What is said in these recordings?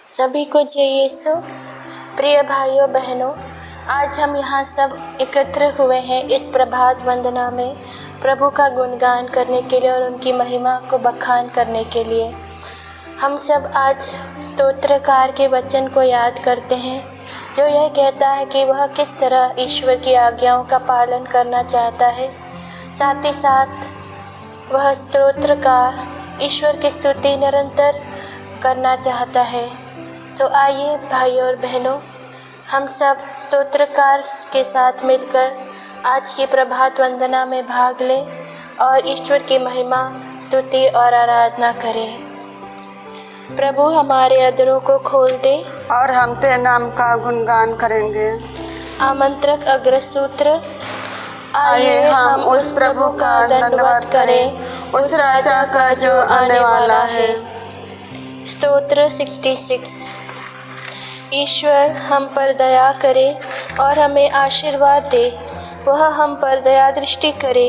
सभी को जय यीशु। प्रिय भाइयों बहनों, आज हम यहाँ सब एकत्र हुए हैं इस प्रभात वंदना में प्रभु का गुणगान करने के लिए और उनकी महिमा को बखान करने के लिए। हम सब आज स्तोत्रकार के वचन को याद करते हैं जो यह कहता है कि वह किस तरह ईश्वर की आज्ञाओं का पालन करना चाहता है। साथ ही साथ वह स्तोत्रकार ईश्वर की स्तुति निरंतर करना चाहता है। तो आइए भाइयों और बहनों, हम सब स्तोत्रकार के साथ मिलकर आज की प्रभात वंदना में भाग लें और ईश्वर की महिमा, स्तुति और आराधना करें। प्रभु हमारे अधरों को खोल दे और हम तेरे नाम का गुणगान करेंगे। आमंत्रक अग्रसूत्र। आइए हम उस प्रभु का धन्यवाद करें, उस राजा का जो आने वाला है। स्तोत्र 66। ईश्वर हम पर दया करे और हमें आशीर्वाद दे। वह हम पर दया दृष्टि करे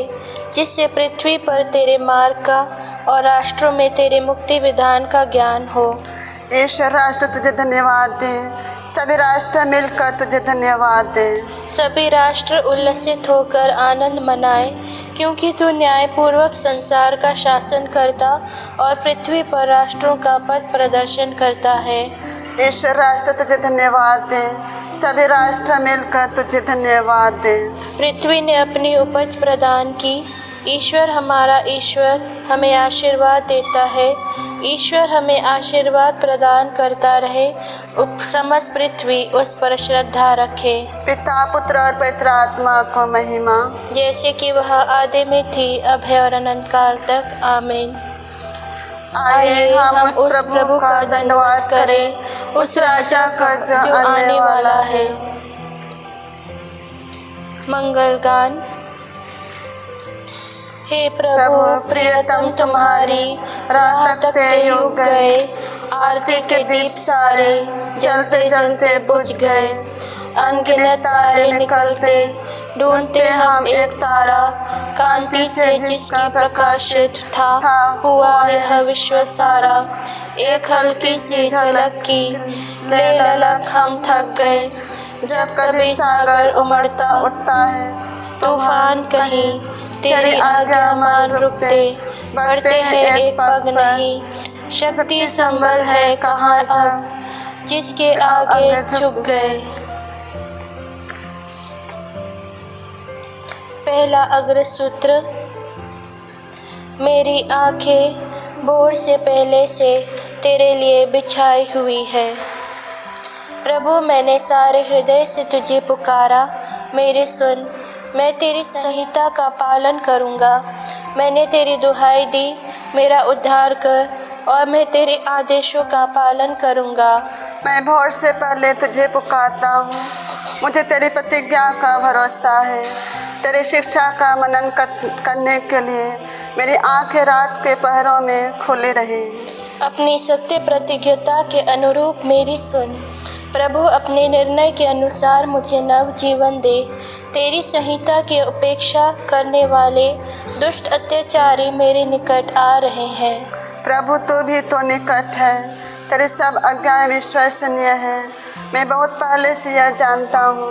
जिससे पृथ्वी पर तेरे मार्ग का और राष्ट्रों में तेरे मुक्ति विधान का ज्ञान हो। ईश्वर राष्ट्र तुझे धन्यवाद दे, सभी राष्ट्र मिलकर तुझे धन्यवाद दे। सभी राष्ट्र उल्लसित होकर आनंद मनाए क्योंकि तू न्यायपूर्वक संसार का शासन करता और पृथ्वी पर राष्ट्रों का पथ प्रदर्शन करता है। ईश्वर राष्ट्र तुझे धन्यवाद दे, सभी राष्ट्र मिलकर तुझे धन्यवाद दे। पृथ्वी ने अपनी उपज प्रदान की। ईश्वर हमारा ईश्वर हमें आशीर्वाद देता है। ईश्वर हमें आशीर्वाद प्रदान करता रहे। समस्त पृथ्वी उस पर श्रद्धा रखे। पिता, पुत्र और पवित्र आत्मा को महिमा, जैसे कि वह आदि में थी, अब है और अनंत काल तक। आमीन। आइए हम उस प्रभु का धन्यवाद करें, उस राजा का जो आने वाला है। मंगल गान। हे प्रभु प्रियतम तुम्हारी रात तकते युग गए, आरती के दीप सारे जलते जलते बुझ गए। अनगिनत तारे निकलते ढूंढते हम एक तारा, कांति से जिसकी प्रकाशित था हुआ यह विश्व सारा। एक हल्की सी झलक की ले ललक हम थक गए, जब कभी सागर उमड़ता उठता है, तूफान कहीं तेरी आज्ञा मान रुकते, बढ़ते हैं एक पग नहीं। शक्ति संबल है कहाँ अब, जिसके आगे झुक गए। पहला अग्रसूत्र। मेरी आंखें भोर से पहले से तेरे लिए बिछाई हुई है। प्रभु मैंने सारे हृदय से तुझे पुकारा, मेरी सुन। मैं तेरी संहिता का पालन करूँगा। मैंने तेरी दुहाई दी, मेरा उद्धार कर, और मैं तेरे आदेशों का पालन करूँगा। मैं भोर से पहले तुझे पुकारता हूँ, मुझे तेरी प्रतिज्ञा का भरोसा है। तेरी शिक्षा का मनन करने के लिए मेरी आंखें रात के पहरों में खुली रही। अपनी सत्य प्रतिज्ञता के अनुरूप मेरी सुन। प्रभु अपने निर्णय के अनुसार मुझे नव जीवन दे। तेरी संहिता की उपेक्षा करने वाले दुष्ट अत्याचारी मेरे निकट आ रहे हैं। प्रभु तू भी तो निकट है, तेरे सब आज्ञाएं विश्वसनीय है। मैं बहुत पहले से यह जानता हूँ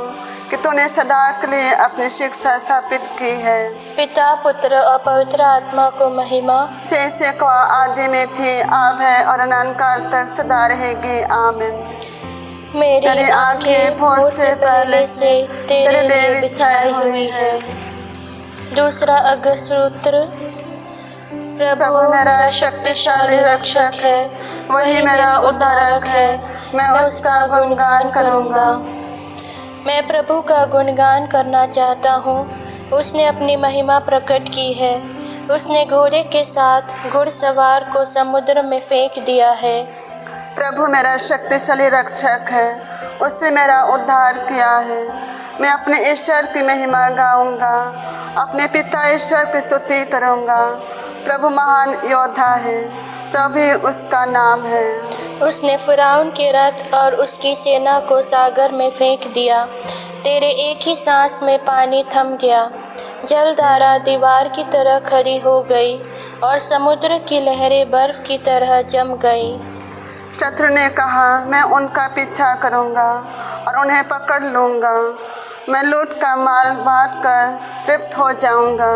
कि तूने सदा के लिए अपनी शिक्षा स्थापित की है। पिता, पुत्र और पवित्र आत्मा को महिमा, जैसे को आदि में थी, अब है और अनंत काल तक सदा रहेगी। आमीन। मेरी आंखें भोर से पहले से तेरे लिए बिछाई हुई है। दूसरा अग्रसूत्र। प्रभु मेरा शक्तिशाली रक्षक है, वही मेरा उद्धारक है, मैं उसका गुणगान करूँगा। मैं प्रभु का गुणगान करना चाहता हूँ। उसने अपनी महिमा प्रकट की है। उसने घोड़े के साथ घुड़सवार को समुद्र में फेंक दिया है। प्रभु मेरा शक्तिशाली रक्षक है, उससे मेरा उद्धार किया है। मैं अपने ईश्वर की महिमा गाऊंगा, अपने पिता ईश्वर की स्तुति करूंगा। प्रभु महान योद्धा है, प्रभु उसका नाम है। उसने फिरौन के रथ और उसकी सेना को सागर में फेंक दिया। तेरे एक ही सांस में पानी थम गया। जलधारा दीवार की तरह खड़ी हो गई और समुद्र की लहरें बर्फ की तरह जम गई। शत्रु ने कहा, मैं उनका पीछा करूंगा और उन्हें पकड़ लूंगा। मैं लूट का माल बांट कर तृप्त हो जाऊंगा।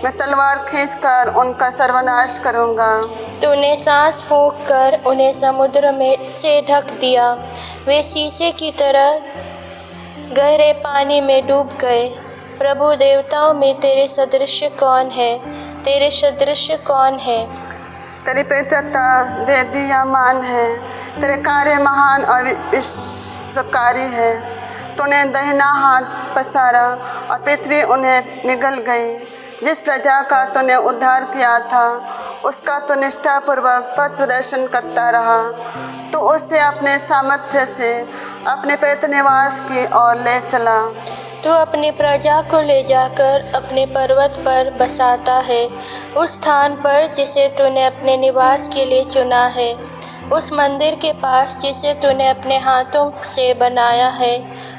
मैं तलवार खींचकर उनका सर्वनाश करूंगा। तूने सांस फूंक कर उन्हें समुद्र में से ढक दिया। वे शीशे की तरह गहरे पानी में डूब गए। प्रभु, देवताओं में तेरे सदृश कौन है? तेरे सदृश कौन है? तेरी पवित्रता दे दिया मान है। तेरे कार्य महान और विश्वकारी है। तूने दाहिना हाथ पसारा और पृथ्वी उन्हें निगल गई। जिस प्रजा का तूने उद्धार किया था उसका तो निष्ठापूर्वक पथ प्रदर्शन करता रहा। तो उससे अपने सामर्थ्य से अपने पवित्र निवास की ओर ले चला। तू अपनी प्रजा को ले जाकर अपने पर्वत पर बसाता है, उस स्थान पर जिसे तूने अपने निवास के लिए चुना है, उस मंदिर के पास जिसे तूने अपने हाथों से बनाया है।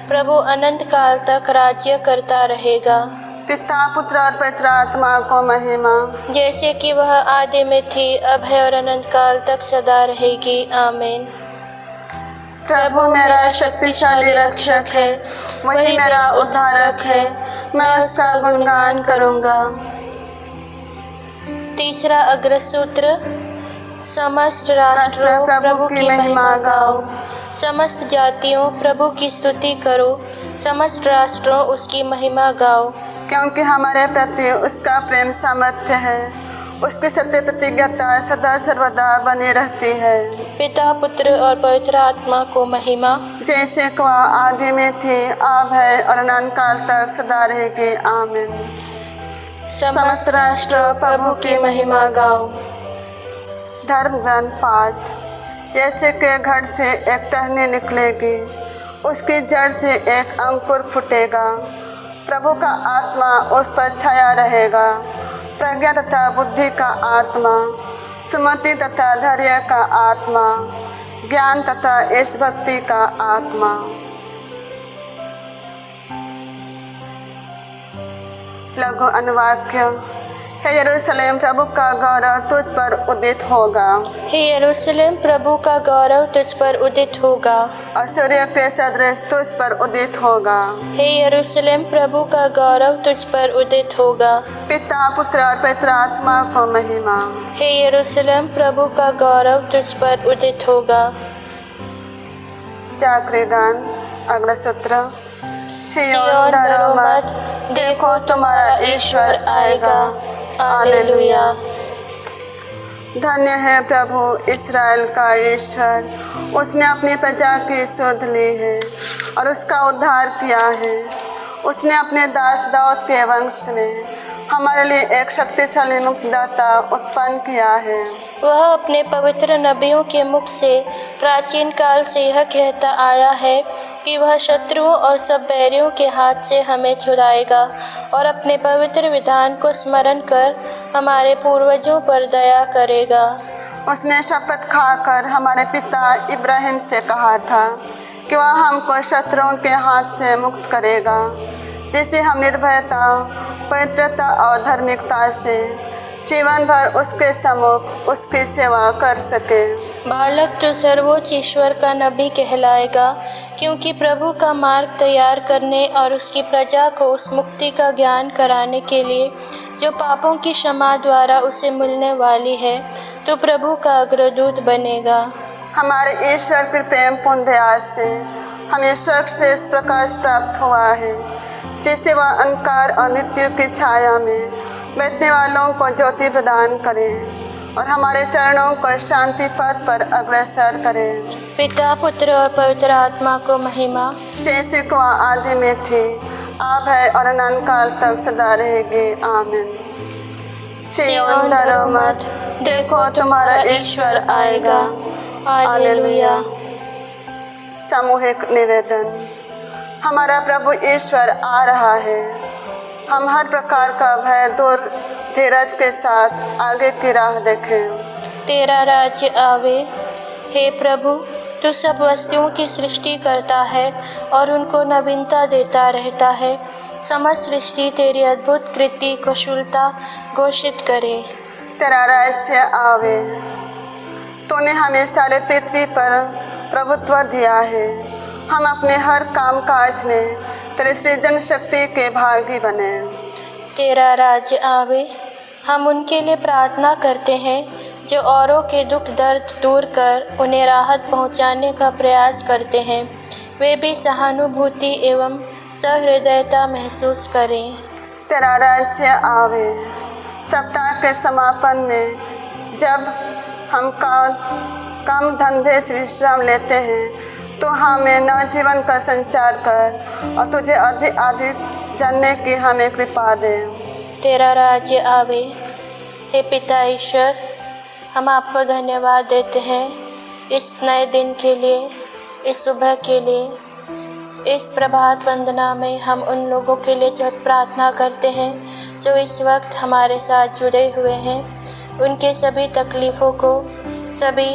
प्रभु अनंत काल तक राज्य करता रहेगा। पिता, पुत्र और पवित्र आत्मा को महिमा, जैसे कि वह आदि में थी, अब है और अनंत काल तक सदा रहेगी। आमीन। प्रभु मेरा शक्तिशाली रक्षक है, वही मेरा उद्धारक है। मैं उसका गुणगान करूंगा। तीसरा अग्रसूत्र, समस्त राष्ट्रों प्रभु की महिमा गाओ। समस्त जातियों प्रभु की स्तुति करो। समस्त राष्ट्रों उसकी महिमा गाओ। क्योंकि हमारे प्रति उसका प्रेम सामर्थ्य है। उसकी सत्य प्रतिज्ञता सदा सर्वदा बनी रहती है। पिता, पुत्र और पवित्र आत्मा को महिमा, जैसे कि वह आदि में थी, अब है और अनंत काल तक सदा रहेगी। आमीन। समस्त राष्ट्र प्रभु की महिमा गाओ। धर्म ग्रंथ पाठ। जैसे कि घर से एक टहनी निकलेगी, उसकी जड़ से एक अंकुर फूटेगा। प्रभु का आत्मा उस पर छाया रहेगा। प्रज्ञा तथा बुद्धि का आत्मा, सुमति तथा धैर्य का आत्मा, ज्ञान तथा ईश भक्ति का आत्मा। लघु अनुवाक्य। हे यरूशलेम, प्रभु का गौरव तुझ पर उदित होगा। हे यरूशलेम, प्रभु का गौरव तुझ पर उदित होगा। और सूर्य के सदृश तुझ पर उदित होगा। हे यरूशलेम, प्रभु का गौरव तुझ पर उदित होगा। पिता, पुत्र और पवित्र आत्मा को महिमा। हे यरूशलेम, प्रभु का गौरव तुझ पर उदित होगा। जागृत गान। अग्रसूत्र। सिय्योन डरो मत, देखो तुम्हारा ईश्वर आएगा। हालेलुया। धन्य है प्रभु इस्राएल का ईश्वर, उसने अपनी प्रजा की सुध ली है और उसका उद्धार किया है। उसने अपने दास दाऊद के वंश में हमारे लिए एक शक्तिशाली मुक्तिदाता उत्पन्न किया है। वह अपने पवित्र नबियों के मुख से प्राचीन काल से यह कहता आया है कि वह शत्रुओं और सब बैरियों के हाथ से हमें छुड़ाएगा और अपने पवित्र विधान को स्मरण कर हमारे पूर्वजों पर दया करेगा। उसने शपथ खाकर हमारे पिता इब्राहिम से कहा था कि वह हमको शत्रुओं के हाथ से मुक्त करेगा, जिससे हम निर्भयता, पवित्रता और धार्मिकता से जीवन भर उसके सम्मुख उसकी सेवा कर सके। बालक तो सर्वोच्च ईश्वर का नबी कहलाएगा, क्योंकि प्रभु का मार्ग तैयार करने और उसकी प्रजा को उस मुक्ति का ज्ञान कराने के लिए जो पापों की क्षमा द्वारा उसे मिलने वाली है, तो प्रभु का अग्रदूत बनेगा। हमारे ईश्वर के प्रेम पूर्ण दया से हमें स्वर्ग से इस प्रकाश प्राप्त हुआ है, जिससे वह अंधकार और मृत्यु की छाया में बैठने वालों को ज्योति प्रदान करे और हमारे चरणों को शांति पथ पर अग्रसर करे। पिता, पुत्र और पवित्र आत्मा को महिमा, जैसे कि वह आदि में थी, अब है और अनंत काल तक सदा रहेगी। आमीन। सिय्योन डरो मत, देखो तुम्हारा ईश्वर आएगा। हालेलुया। सामूहिक निवेदन। हमारा प्रभु ईश्वर आ रहा है। हम हर प्रकार का भय दूर धीरज के साथ आगे की राह देखें। तेरा राज्य आवे। हे प्रभु, तू सब वस्तुओं की सृष्टि करता है और उनको नवीनता देता रहता है। समस्त सृष्टि तेरी अद्भुत कृति कुशलता घोषित करे। तेरा राज्य आवे। तूने हमें सारे पृथ्वी पर प्रभुत्व दिया है। हम अपने हर काम काज में तेरे सृजन शक्ति के भागी बने। तेरा राज्य आवे। हम उनके लिए प्रार्थना करते हैं जो औरों के दुख दर्द दूर कर उन्हें राहत पहुंचाने का प्रयास करते हैं। वे भी सहानुभूति एवं सहृदयता महसूस करें। तेरा राज्य आवे। सप्ताह के समापन में जब हम काम धंधे से विश्राम लेते हैं तो हमें नवजीवन का संचार कर और तुझे अधिक अधिक जानने की हमें कृपा दे। तेरा राज्य आवे। हे पिता ईश्वर, हम आपको धन्यवाद देते हैं इस नए दिन के लिए, इस सुबह के लिए। इस प्रभात वंदना में हम उन लोगों के लिए जब प्रार्थना करते हैं जो इस वक्त हमारे साथ जुड़े हुए हैं, उनके सभी तकलीफ़ों को, सभी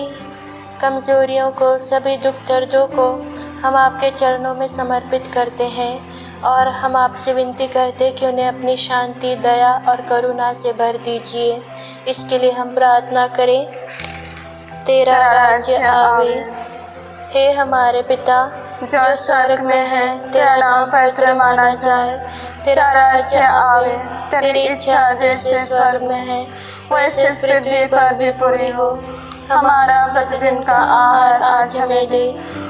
कमज़ोरियों को, सभी दुख दर्दों को हम आपके चरणों में समर्पित करते हैं और हम आपसे विनती करते कि उन्हें अपनी शांति, दया और करुणा से भर दीजिए। इसके लिए हम प्रार्थना करें। तेरा राज्य आवे। हे हमारे पिता जो स्वर्ग में है, तेरा नाम पवित्र माना जाए। तेरा राज्य आवे। तेरी इच्छा जैसे स्वर्ग में है वैसे इस पृथ्वी पर भी पूरी हो। हमारा प्रतिदिन का आहार आज हमें दे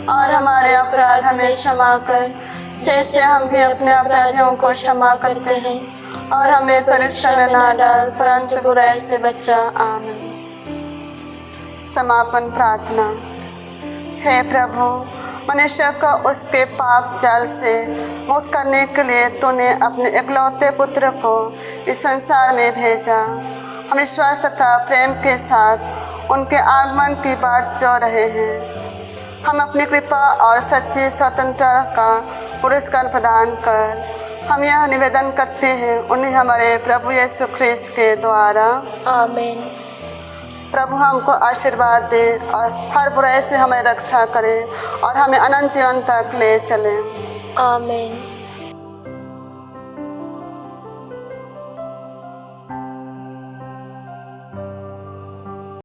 और हमारे अपराध हमें क्षमा कर जैसे हम भी अपने अपराधियों को क्षमा करते हैं, और हमें परीक्षा में ना डाल परंतु बुराई से बचा। आमीन। समापन प्रार्थना। हे प्रभु, मनुष्य को उसके पाप जाल से मुक्त करने के लिए तूने अपने इकलौते पुत्र को इस संसार में भेजा। हम विश्वास तथा प्रेम के साथ उनके आगमन की बाट जो रहे हैं। हम अपनी कृपा और सच्ची स्वतंत्रता का पुरस्कार प्रदान कर हम यह निवेदन करते हैं उन्हें हमारे प्रभु यीशु ख्रिस्त के द्वारा। आमीन। प्रभु हमको आशीर्वाद दे और हर बुराई से हमें रक्षा करे और हमें अनंत जीवन तक ले चले। आमीन।